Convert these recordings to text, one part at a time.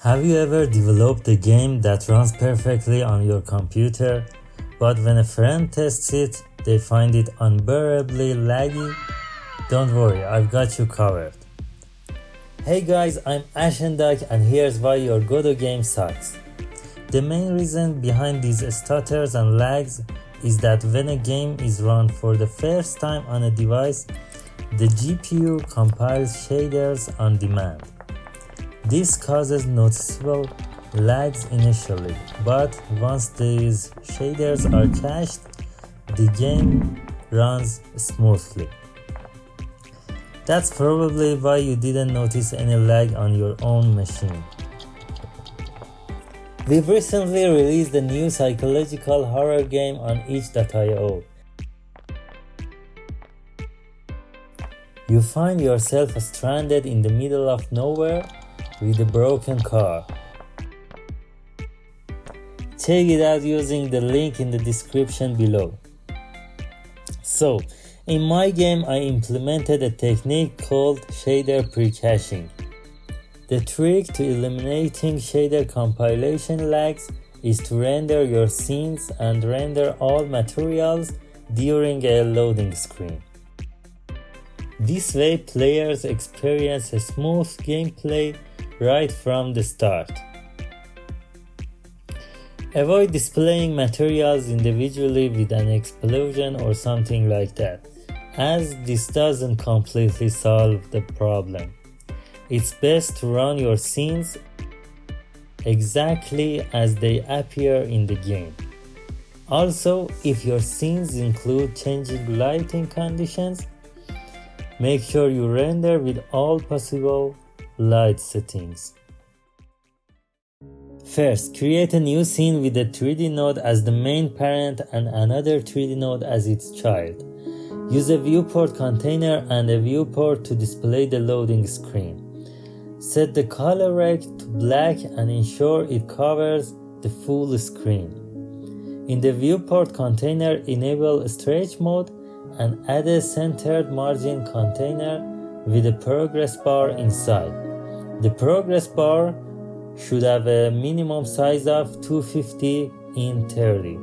Have you ever developed a game that runs perfectly on your computer, but when a friend tests it, they find it unbearably laggy? Don't worry, I've got you covered. Hey guys, I'm Ashendak and here's why your Godot game sucks. The main reason behind these stutters and lags is that when a game is run for the first time on a device, the GPU compiles shaders on demand. This causes noticeable lags initially, but once these shaders are cached, the game runs smoothly. That's probably why you didn't notice any lag on your own machine. We've recently released a new psychological horror game on itch.io. You find yourself stranded in the middle of nowhere with a broken car. Check it out using the link in the description below. So, in my game I implemented a technique called shader PreCaching. The trick to eliminating shader compilation lags is to render your scenes and render all materials during a loading screen. This way players experience a smooth gameplay right from the start. Avoid displaying materials individually with an explosion or something like that, as this doesn't completely solve the problem. It's best to run your scenes exactly as they appear in the game. Also, if your scenes include changing lighting conditions, make sure you render with all possible light settings. First, create a new scene with a 3D node as the main parent and another 3D node as its child. Use a viewport container and a viewport to display the loading screen. Set the color rate to black and ensure it covers the full screen. In the viewport container, enable stretch mode and add a centered margin container with a progress bar inside. The progress bar should have a minimum size of 250 in 30.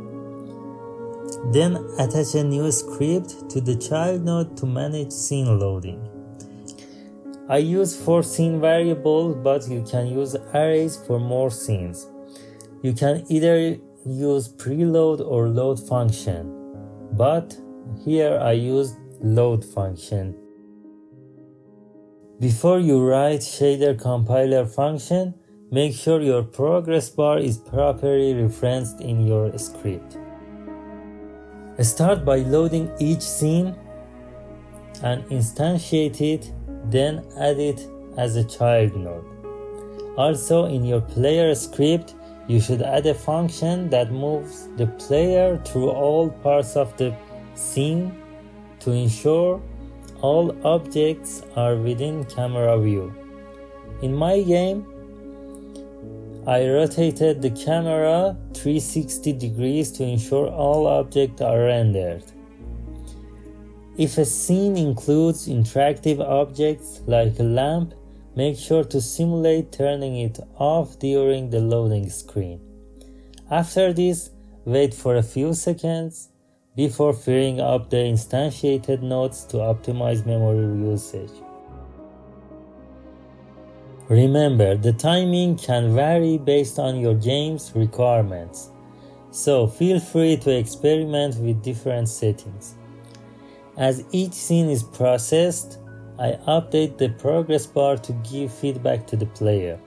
Then attach a new script to the child node to manage scene loading. I use 4 scene variables, but you can use arrays for more scenes. You can either use preload or load function, but here I used load function. Before you write shader compiler function, make sure your progress bar is properly referenced in your script. Start by loading each scene and instantiate it, then add it as a child node. Also, in your player script, you should add a function that moves the player through all parts of the scene to ensure all objects are within camera view. In my game, I rotated the camera 360 degrees to ensure all objects are rendered. If a scene includes interactive objects like a lamp, make sure to simulate turning it off during the loading screen. After this, wait for a few seconds before firing up the instantiated nodes to optimize memory usage. Remember, the timing can vary based on your game's requirements, so feel free to experiment with different settings. As each scene is processed, I update the progress bar to give feedback to the player.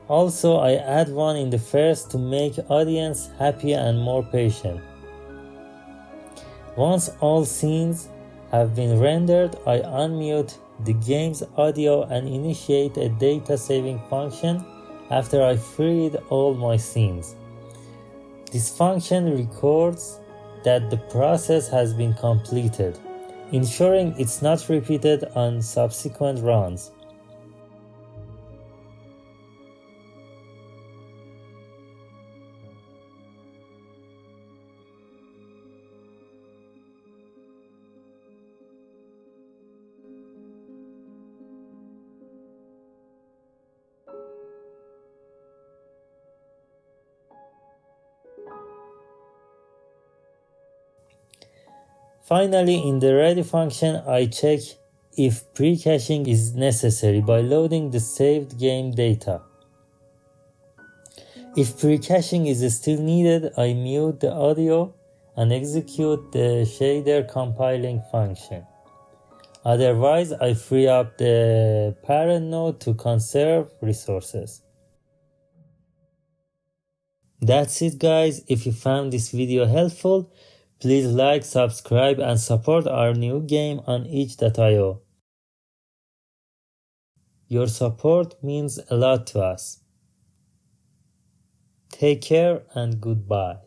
Also, I add one in the first to make audience happy and more patient. Once all scenes have been rendered, I unmute the game's audio and initiate a data saving function after I freed all my scenes. This function records that the process has been completed, ensuring it's not repeated on subsequent runs. Finally, in the ready function, I check if pre-caching is necessary by loading the saved game data. If pre-caching is still needed, I mute the audio and execute the shader compiling function. Otherwise, I free up the parent node to conserve resources. That's it, guys. If you found this video helpful, please like, subscribe, and support our new game on itch.io. Your support means a lot to us. Take care and goodbye.